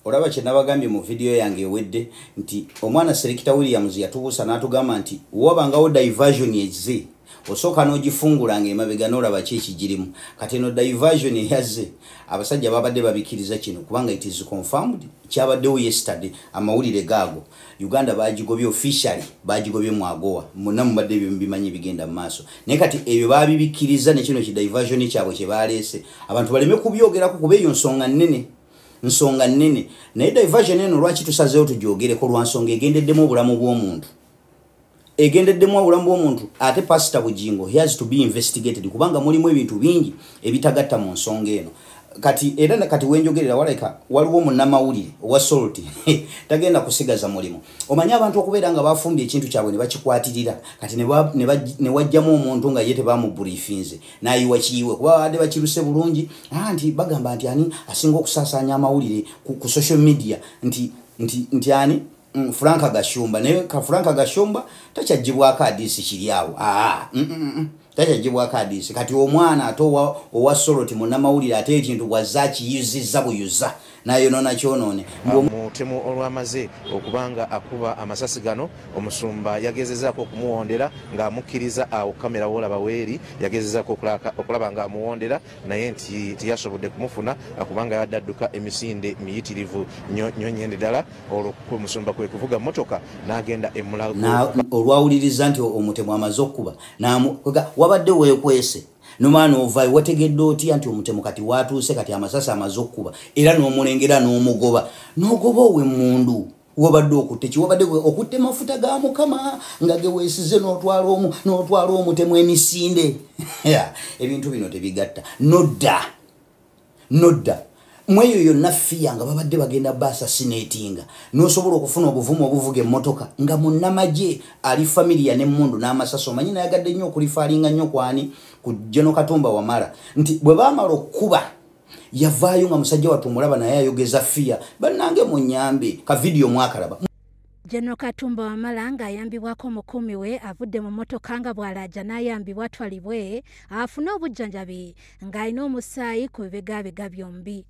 Olaba kye nabagambye mu video yange ewedde nti omwana Selekita Williams yatubuusa n'atugamba nti wabangawo diversion ezize osooka n'ogifungula ng'emabega n'olaba ki ekigirimu. Kati eno diversion eyazze abasajja babadde babikiriza kino kubanga it is confirmed kyabaddewo yesterday amawulire gaago Uganda bagigobye officially bagigobye mu Agoa muna mubadde bimanyi bigenda mu maaso naye kati ebyo babibikiriza ne kino ki diversion kyabwe kye baleese abantu baleme kubyogerako kuba eyo nsonga nnene naye diversion eno lwaki tusazeewo tugyogereko lwa nsonga egendeddemu obulamu bw'omuntu ate Pastor Bujingo he has to be investigated kubanga mulimu ebintu bingi ebitagatta mu nsonga eno kati era kati wenjogerera walaika waliwo munnamawulire owa Salt tagenda kusigaza mulimo omanya abantu okubeera nga bafumbye ekintu kyabwe ne bakikwatirira kati ne wajjamu omuntu nga ye tebamubriefinze nayiwa kiyiwe kuba badde bakiruse bulungi nti bagamba nti ani asinga okusaasanya amawulire ku social media nti ani Franka Gashumba naye ka Franka Gashumba takyajjibwako hadisi kiri awo takyajjibwako hadisi kati omwana ate owa Soroti munnamawulire ate ekintu bwazakiyuzizza buyuza nayo nona kyonone mutemu olwamaze okubanga akuba amasasi gano omusumba yagezezaako okumuwondera ng'amukkiriza awo kamera wolaba weeri yagezezaako okulaba ng'amuwondera naye nti tiyasobodde kumufuna akubanga yaddadduka emisinde miyitirivu nyonyende ddala olwo omusumba kwe kuvuga motoka n'agenda emulago olwawuliriza nti omutemu amaze okuba wabadde weekwese Numano ovai wategedde otya nti omutemu kati watuuse kati amasasi amaze okuba era n'omulengera n'omugoba n'ogoba we mundu wabadde okutte kiwabadde okutte mafuta ga Mukama nga geweesize n'otwala omutemu emisinde ebintu bino tebigatta nodda mweyo yonna fiya nga babadde bagenda bassassinatinga n'osobola okufuna obuvumu obuvuga emmotoka nga munnamagye ali familia n'emmundu n'amasasi omanyi nayagadde nnyo okulifaalinga nnyo kwani ku Jeno Katumba Wamala nti bwe baamala okuba yavaayo nga musajja wattu mulaba naye ayogeza fiya bannange munyambe ka video mwakalaba Jeno Katumba Wamala nga ayambibwako mukumi we avudde mu motoka nga bw'alaja n'ayambibwa atwalibwe afune obujjanjabi ng'alina omusaayi ku bibegabega byombi.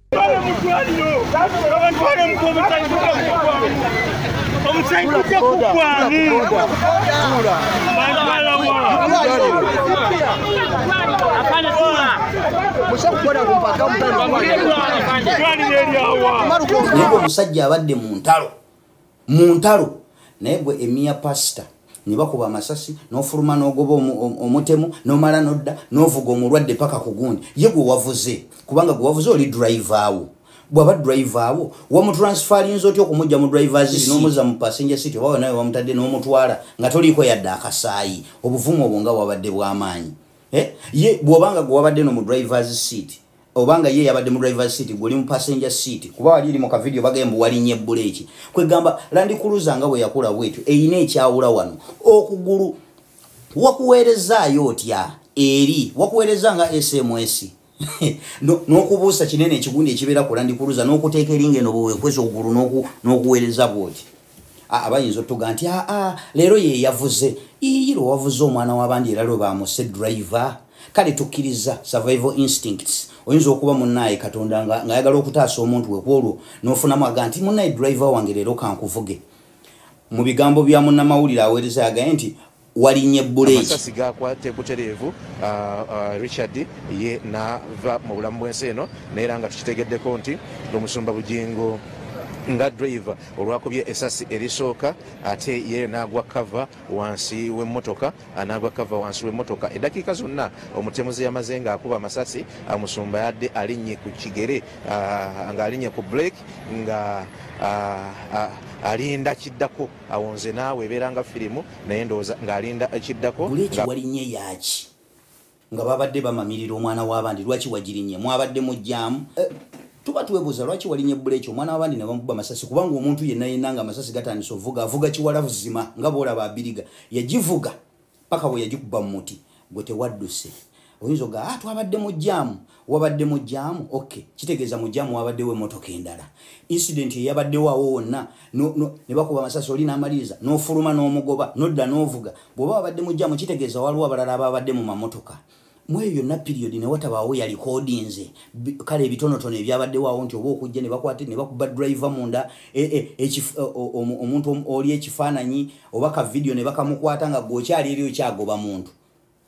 Nibo musajja abadde mu ntalo naye gwe emia Pastor ne bakuba amasasi n'ofuluma n'ogoba omutemu n'omala nodda n'ovuga omulwadde paka ku gundi ye gwe wavuze kubanga gwe wavuze oli driver awo bw'aba driver awo wamutransferinze otyo okumujja mu drivers n'omuza mu passenger seat oba nawe wamutadde n'omutwala nga toliko yadde akasaayi obuvumu obwo nga wabadde bw'amaanyi ye bw'obanga gwe wabadde no mu drivers seat obanga ye yabadde mu driver seat goli mu passenger seat kuba wali mu ka video bagembu walinye buleki kwegamba Land Cruiser nga bwe yakula bwetu eyina ekyawula wano okugulu wakuweerezaayo otya eri wakuweereza nga SMS n'okubuusa kinene ekigundi ekibeera ku Land Cruiser n'okuteeka eringa eno bwewekweza okugulu n'okuweereza bwoti abayinza otuga nti leero ye yavuze iyiro wavuze omwana w'abandi era lwe bamuse driver kale tukkiriza survival instincts oyinza okuba munnaye Katonda nga ayagala okutaasa omuntu wekwolwo n'ofunamu aga nti munnaye driver wange leero kankuvuge mu bigambo bya munnamawulire aweereza yagaye nti walinye buleki amasasi gakwate butereevu Richard ye nava mu bulamu bw'ensi eno naye era nga tukitegeddeko nti omusumba Bujingo nga driver olwakubye esasi erisooka ate ye n'agwa cover wansi w'emmotoka eddakiika zonna omutemuzi yamaze ng'akuba amasasi amusumba yadde alinnye ku kigere ng'alinnye ku break nga alinda kiddako awonze naawe ebeera nga firimu naye ndowooza ng'alinda kiddako buleki walinnye yaki nga babadde bamamirira omwana w'abandi lwaki wagirinnye mwabadde mujjaamu tuba tuwebuuza lwaki walinye buleki omwana w'abandi ne bamukuba amasasi kubanga omuntu yenna nga amasasi gatandise avuga kiwalavu zima nga boolaba abiriga yagivuga paka bwe yagikuba mu muti gwe tewadduse oyinza ga twabadde mu jam wabadde mu jam okay kitegeeza mu jam wabadde we motoka endala incident yabadde wawo wonna ne bakuba amasasi oli n'amaliriza n'ofuluma n'omugoba n'odda n'ovuga bw'oba wabadde mu jam kitegeeza waliwo abalala ababadde mu mamotoka mweyo na period ne watabaawo ya recordings kale ebitonotono ebyabadde wawo nti oba okujja ne bakwate ne bakuba driver munda omuntu oli ekifaananyi oba ka video ne bakamukwata nga gwokyali eri okyagoba muntu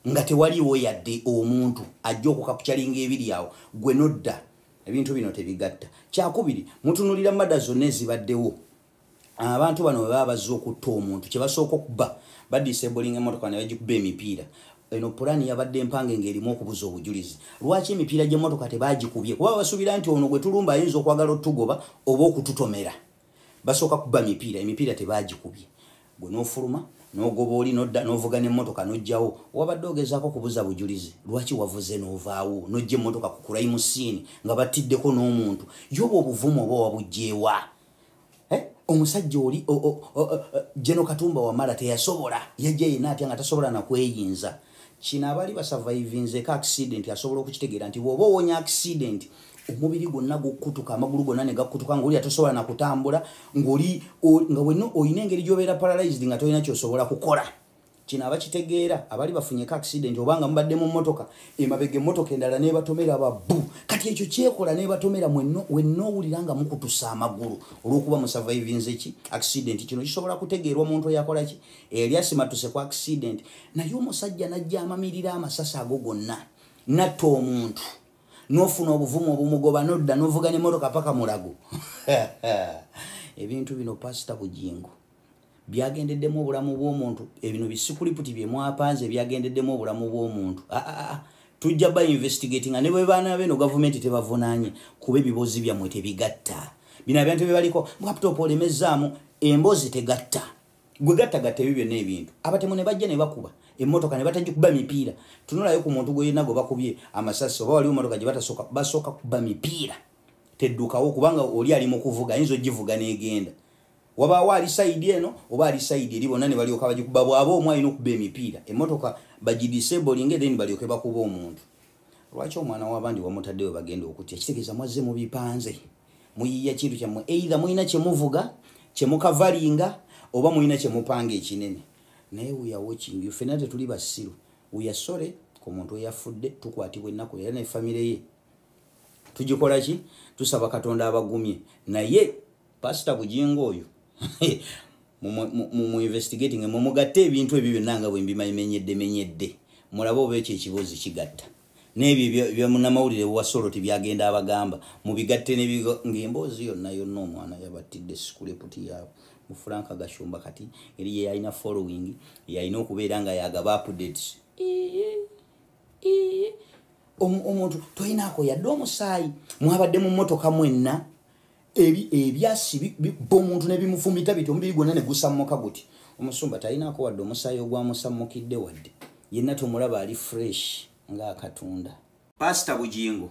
nga tewaliwo yadde omuntu ajja okukapchalinga ebiri awo gwe nodda ebintu bino tebigatta kyakubiri mutunulira mada zonna ezibaddewo abantu bano bwe baba bazze okutta omuntu kye basooka okuba badisabling emotoka ne bagikuba emipiira eno pulani yabadde empange ng'erimu okubuza obujulizi lwaki emipiira gy'emmotoka tebagikubye kuba basuubira nti ono gwe tulumba ayinza okwagala otugoba oba okututomera basooka kuba emipiira tebagikubye gwe n'ofuluma n'ogoba oli nodda n'ovuga n'emmotoka n'ojjawo wabadde ogezaako kubuza bujulizi lwaki wavuze n'ovaawo n'ojja emmotoka ku crime scene nga battiddeko n'omuntu yoba obuvumu oba wabugjeewa omusajja oli Jeno Katumba Wamala teyasobola yajja yina atya nga tasobola nakweyinza kino abali basurvivinze ka accident asobola okukitegeera nti bw'oba owonya accident omubiri gwonna gukkutuka amagulu gonna ne gakkutuka ng'oli atosobola nakutambula nga wenno oyina engeri gy'obeera paralyzed nga tolina kyosobola kukola kino abakitegeera abali bafunye ka accident obanga mubadde mu mmotoka emabega emmotoka endala nebatomera babu kati ekyo kyekola nebatomera wenno owulira nga mukutusa amagulu olw'okuba musurvivinze ki accident kino kisobola kutegeerwa omuntu yakola ki eryasimatuse ku accident naye omusajja najja amamirira amasasi ago gonna natta omuntu n'ofuna obuvumu obumugoba nodda n'ovuga n'emmotoka paka mulago ebintu bino Pastor Bujingo byagendeddemu obulamu bw'omuntu ebino bisikuliputi bye mwapanze byagendeddemu obulamu bw'omuntu tujja ba investigating ne bwe baana beno government tebavunaanye kuba ebibozi byammwe tebigatta bino abantu bebaliko laptop olemezaamu embozi tegatta gwe gattagatta ebyo byonna ebintu abatemu ne bajja ne bakuba emmotoka ne batajja kuba mipiira tunulayo ku muntu gwe yenna gwe bakubye amasasi oba waliwo emmotoka gye basooka kuba mipiira teddukawo kubanga oli ali mu kuvuga ayinza ogivuga n'egenda wabaawo ali sayidi eno oba ali sayidi eri bonna ne balyoka bagikuba bw'aba omu alina okuba emipiira emmotoka bagidisabling then balyoke bakuba omuntu lwaki omwana w'abandi wamutaddewe bagenda okutya kitegeeza mwazze mu bipanze muyiya kintu kyammwe either muyina kyemuvuga kyemukavalinga oba muyina kyemupanga ekinene naye we are watching you fena tetuli basiru we are sorry ku muntu eyafudde tukwatibwa ennaku era ne family ye tugikola ki tusaba Katonda abagumye naye Pastor Bujingo oyo mu investigating mugatte ebintu ebyo byonna nga bwe mbimenyedde mulaba oba ekyo ekibozi kigatta n'ebyo byamunamawulire wasolo tebyagenda abagamba mubigatte ng'emboozi yonna omwana yabattidde sikuleputi yaabwe mu Franka Gashumba kati eri yalina following yalina okubeera nga yagaba updates omuntu toyinaako yadde omusaayi mwabadde mu mmotoka mwenna ebyasi omuntu nebimufumita bito omubiri gwonna ne gusammuka guti omusumba talinaako wadde omusaayi ogwamusammukidde wadde yenna tumulaba ali fresh ng'akatunda. Pastor Bujingo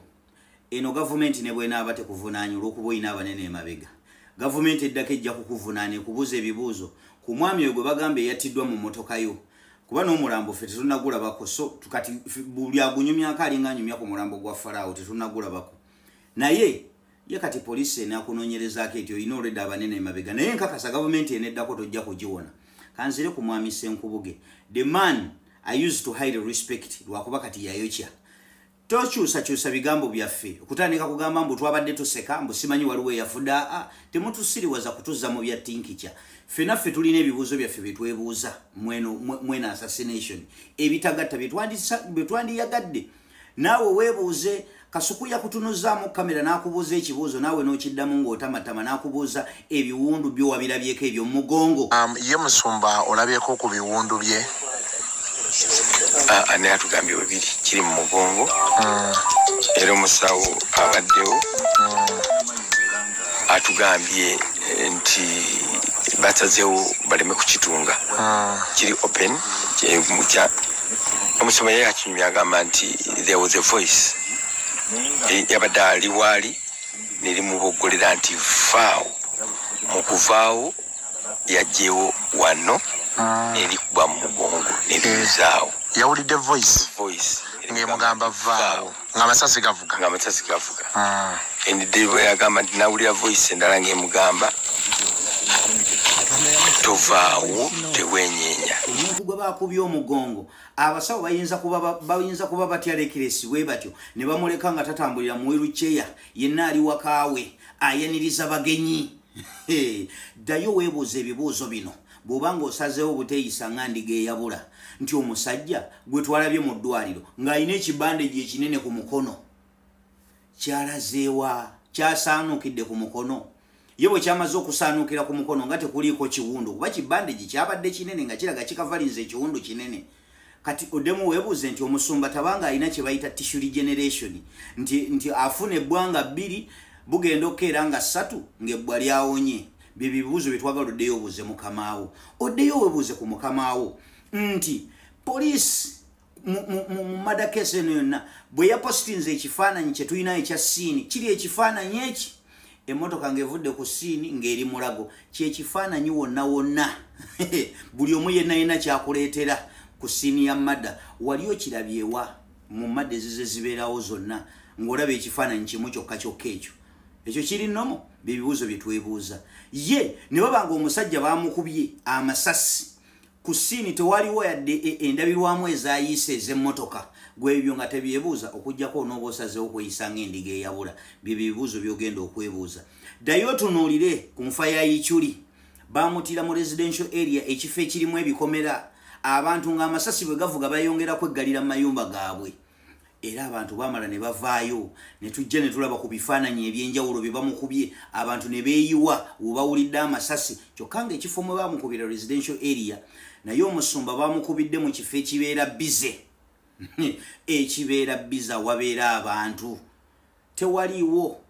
eno gavumenti ne bwenaaba tekuvunaanya olw'okuba oyina abanene emabega gavumenti eddako ejja kukuvunaana ekubuuza ebibuuzo ku mwami oyo gwe bagamba eyattiddwa mu mmotoka yo kuba n'omulambo ffe tetunnagulabako so kati buli agunyumyako alinga anyumya ku mulambo gwa Faraawo tetunnagulabako naye ye kati poliisi enakunoonyerezaako eti olina olwedda abanene emabega naye nkakasa gavumenti eneddako tojja kugiwona kanzire ku mwami Senkubuge the man I used to hide respect lwakuba kati yayokya tokyusa bigambo byaffe okutandika kugamba mbu twabadde tuseka mbu simanyi waliwo eyafudda temutusiriwaza kutuzza mu bya tinkicha fenaffe tulina ebibuuzo byaffe byetwebuuza mwena assassination ebitagatta byetwandiyagadde naawe weebuuze kasuku yakutunuzaamu kamera n'akubuuza ekibuuzo naawe n'okiddamu ng'otamatama n'akubuuza ebiwundu byo wabirabyeko ebyo mu mugongo ye musumba olabyeko ku biwundu bye ane atugambye bibiri kiri mu mugongo era omusawo abaddewo atugambye nti basazeewo baleme kukitunga kiri open omusoma yeye akinyumya agamba nti there was a voice yabadde ali waali nerimuboggolera nti vaawo mu kuvaawo yajjeewo wano erikuba mu mugongo neriyuzaawo yawulidde voice ng'emugamba vaawo ng'amasasi gavuga endidde bwe yagamba nti nawulira voice endala ng'emugamba tovaawo tewenyeenya. Omuntu gwe bakubye omugongo abasawo bayinza kuba batya lekeresi bwe batyo ne bamuleka nga tatambulira mu wheelchair yenna ali wakaawe ayaniriza bagenyi. Ddayo weebuuza ebibuuzo bino bw'obanga osazeewo buteeyisa nga ndiga eyabula nti omusajja gwe twalabye mu ddwaliro ng'alina ekibandegi ekinene ku mukono kyalazeewa kyasaanukidde ku mukono ye bwe kyamaze okusaanukira ku mukono nga tekuliiko kiwundu kuba kibandegi kyabadde kinene nga kiraga kikavalinza ekiwundu kinene. Kati oddemu weebuuze nti omusumba tabanga alina kye bayita tissue regeneration nti afuna ebbwanga 2 bugenda okkeera nga 3 ng'ebbwa lyawonye. Bye bibuuzo bye twagala oddeyo obuuze mukamaawo. Oddeyo weebuuze ku mukamaawo nti poliisi mu madakesi eno yonna bwe yapositinze ekifaananyi kye tulina ekya siini kiri ekifaananyi eki emmotoka ng'evudde ku siini ng'eri mulago kyekifaananyi wonna buli omu yenna kyakuleetera ku siini ya madda wali okirabyewa mu madda ezize zibeerawo zonna ng'olaba ekifaananyi kimu kyokka ekyo kiri nnomo. Bye bibuuzo bye twebuuza ye ne babanga omusajja bamukubye amasasi ku siini tewaliwo yadde endabirwamu ezayiise ez'emmotoka gwebyo nga tebyebuuza okujjako onooba osazeewo okweyisa ng'endiga eyabula. Bye bibuuzo byogenda okwebuuza. Ddayo tunuulire ku nfa ya Ichuli bamutira mu residential area ekifo ekirimu ebikomera abantu ng'amasasi bwe gavuga bayongera kweggalira mu mayumba gaabwe era abantu bamala ne bavaayo ne tujja ne tulaba ku bifaananyi ebyenjawulo bye bamukubye abantu ne beeyiwa bw'obawulidde amasasi kyokka ng'ekifo mwe bamukubira residential area naye omusumba bamukubidde mu kifo ekibeera bize ekibeera biza wabeera abantu tewaliiwo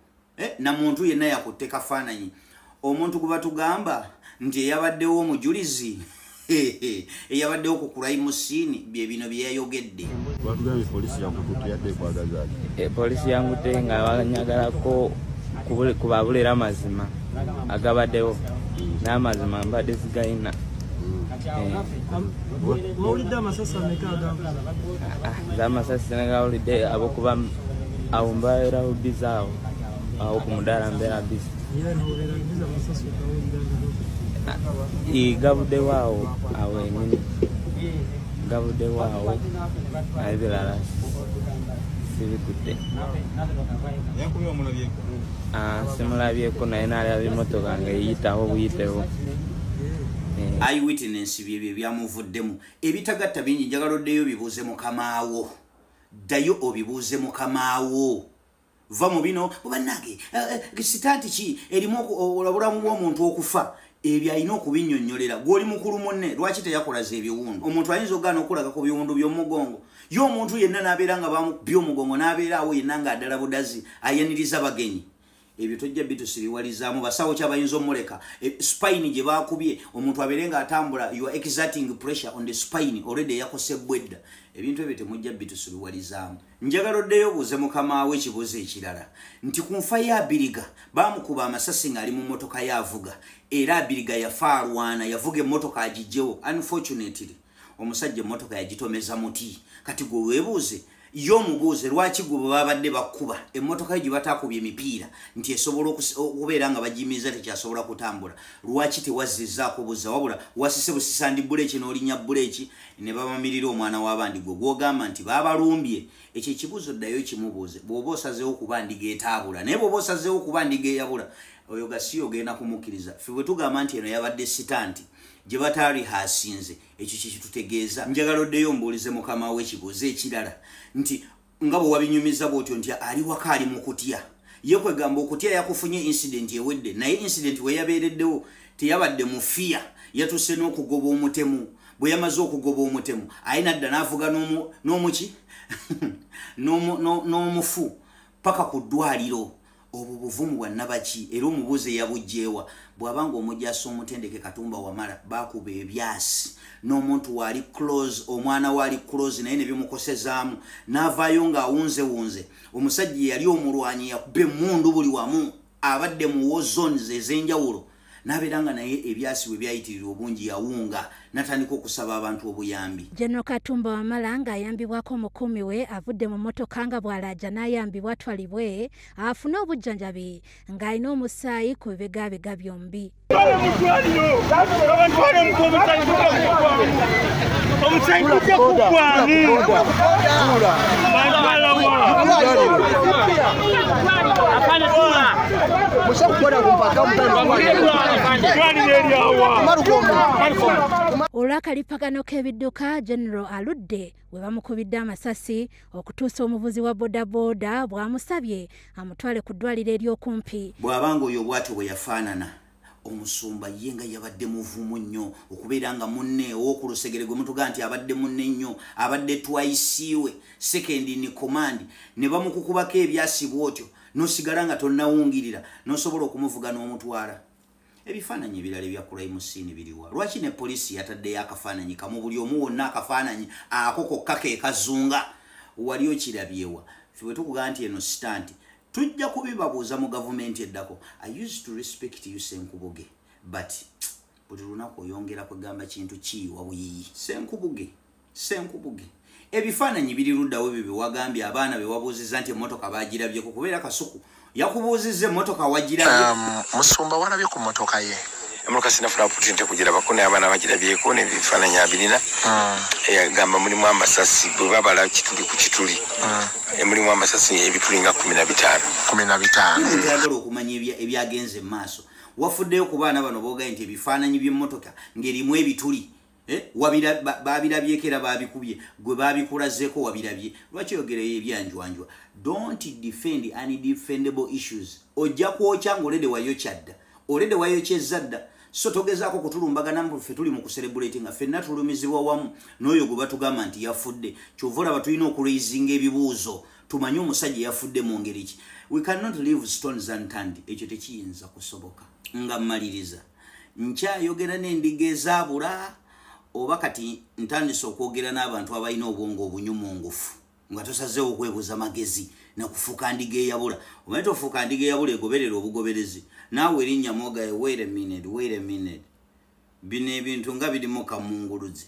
na muntu yenna yakutte kafaananyi. Omuntu gwe batugamba nti eyabaddewo Obujulizzi eyabaddewo ku crime scene bye bino bye yayogedde. Polisi yangutte nga banyagalako kubabulira amazima agabaddewo n'amazima mbadde zigayina. Z'amasasi negawulidde abokuba awo mbabeerawo bizi awo ku mudaala mbeera bizi gabuddewo awo enini gabuddewo awo naye birala sibikudde. Simulabyeko naye nalaba emmotoka ng'eyitawo buyitewo. Eyewitness bye byamuvuddemu ebitagatta bingi njagala oddeyo bibuuze mukamaawo. Ddayo obibuuze mukamaawo. Va mu bino bannange sitanti ki erimu obulamu bw'omuntu okufa ebyo alina okubinnyonnyolera. Gw'oli mukulu munne lwaki teyakolaza ebiwundu? Omuntu ayinza okugaana okulaga ku biwundu by'omugongo ye omuntu yenna n'abeera nga bamubye omugongo n'abeera awo yenna ng'addala budazi ayaniriza bagenyi. Ebyo tojja bitusiriwalizaamu basawo kyabayinza omuleka spine gye bakubye omuntu abeere ng'atambula you are exerting pressure on the spine already yakosebwa edda. Ebintu ebyo temujja bitusiriwalizaamu. Njagala oddeyo obuuze mukamaawe ekibuuzo ekirala nti ku nfa ya Abiriga bamukuba amasasi ng'ali mu mmotoka yavuga era Abiriga yafa alwana yavuga emmotoka agijjewo. Unfortunately omusajja emmotoka yagitomeza muti. Kati gwe weebuuze y'omubuuze lwaki gwe babadde bakkuba emmotoka ye gye bataakubye emipiira nti esobola okubeera nga bagiyimiriza tekyasobola kutambula lwaki tewazizzaako buzza wabula wasise busisandi buleeki n'olinya buleeki ne babamirira omwana w'abandi gwe gw'ogamba nti baabalumbye. Ekyo ekibuuzo ddayo kimubuuze bw'oba osazeewo okuba ndiga etaabula naye bw'oba osazeewo okuba ndiga eyabula oyo gasi ogenda kumukkiriza. Ffe bwe tugamba nti eno yabadde sitanti gye bataali hasinze ekyo kitutegeeza. Njagala oddeyo mbuulize mukama we ekibuuzo ekirala nti nga bwe wabinyumiza bw'otyo nti ali waka ali mu kutya ye kwegamba okutya yakufunye incident ewedde naye incident we yabeereddewo teyabadde mu fiya yatuuse n'okugoba omutemu. Bwe yamaze okugoba omutemu ayina dda n'avuga n'omuki n'omufu paka ku ddwaliro. Obwo buvumu bwa nabaki era omubuuze yabugjeewa bw'abanga omujjaasa omutendeke Katumba Wamala bakuba ebyasi n'omuntu waali close omwana waali close naye ne bimukosezaamu n'avaayo ng'awunzewunze. Omusajja yali omulwanyi yakubba emmundu buli wamu abadde mu war zones ez'enjawulo naberanga naye ebyasiwe byayitirira obungi yawunga natandika okusaba abantu obuyambi. General Katumba Wamala ng'ayambibwako omukumi we avudde mu mmotoka nga bw'alajja n'ayambibwa atwalibwe afune obujjanjabi ng'alina omusaayi ku bibegabega byombi. Olw'akalipagano k'ebidduka General aludde we bamukubidde amasasi okutuusa omuvuzi wa bodaboda bw'amusabye amutwale ku ddwaliro ery'okumpi. Bw'abanga oyo bw'atyo bwe yafaanana omusumba ye nga yabadde muvumu nnyo okubeera nga munne ow'oku lusegere gwe mutuga nti abadde munne nnyo abadde twayisiiwe second in command ne bamukukubako ebyasibwa otyo n'osigala nga tonnawungirira n'osobola okumuvuga n'omutwala. Ebifaananyi ebirala ebya crime scene biriwa. Lwaki ne poliisi yataddeyo akafaananyi kamu buli omu wonna akafaananyi ako kokka ke kazunga wali okirabyewa. Ffe bwe tukugaa nti eno sitanti tujja kubibabuuza mu gavumenti eddako. I used to respect you Senkubuge but buli lunaku oyongera kugamba kintu kiyiwa buyiyi. Senkubuge ebifaananyi biri luddawo bye wagambye abaana be wabuuzizza nti emmotoka baagirabyeko kubeera Kasuku yakubuuzizza emmotoka wagirabye. Musumba walabye ku mmotoka ye emmotoka sinafuna putinte kugirabako naye abaana bagirabyeko n'ebifaananyi abirina eyagamba mulimu amasasi bwe babala kituli ku kituli mulimu amasasi ebituli nga 15 teyagala okumanya ebyagenze mu maaso. Wafuddeyo ku baana bano boogaye nti ebifaananyi by'emmotoka ng'erimu ebituli babirabyeko era babikubye gwe babikulazeeko wabirabye. Lwaki ogereyo ebyanjwanjwa? Don't defend undefendable issues. Ojja kwokya ng'olede wayokyadda olede wayokyezza dda. So togezaako kutulumbagana mbu ffe tuli mu kucelebrate nga ffenna tulumizibwa wamu n'oyo gwe batugamba nti yafudde. Kyova olaba tulina okuraisinga ebibuuzo tumanye omusajja yafudde mu ngeri ki. We cannot leave stones unturned. Ekyo tekiyinza kusoboka. Nga mmaliriza nkyayogera n'endiga ezaabula oba kati ntandise okwogera n'abantu abalina obwongo obunyumungufu nga tosazeewo okwebuuza magezi nakufuuka ndiga eyabula. Omanyi tofuuka ndiga eyabula egoberera obugoberezi naawe erinnya mogaye. Wait a minute bino ebintu nga birimu kamunguluzi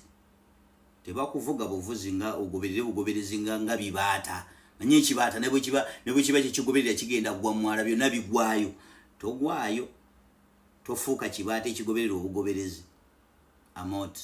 tebakuvuga buvuzi nga ogoberere bugoberezi nga bibaata. Manyi ekibaata ne bwe kiba kyekigoberera kigenda gwa mwala byonna bigwayo. Togwayo tofuuka kibaata ekigoberera obugoberezi. Amot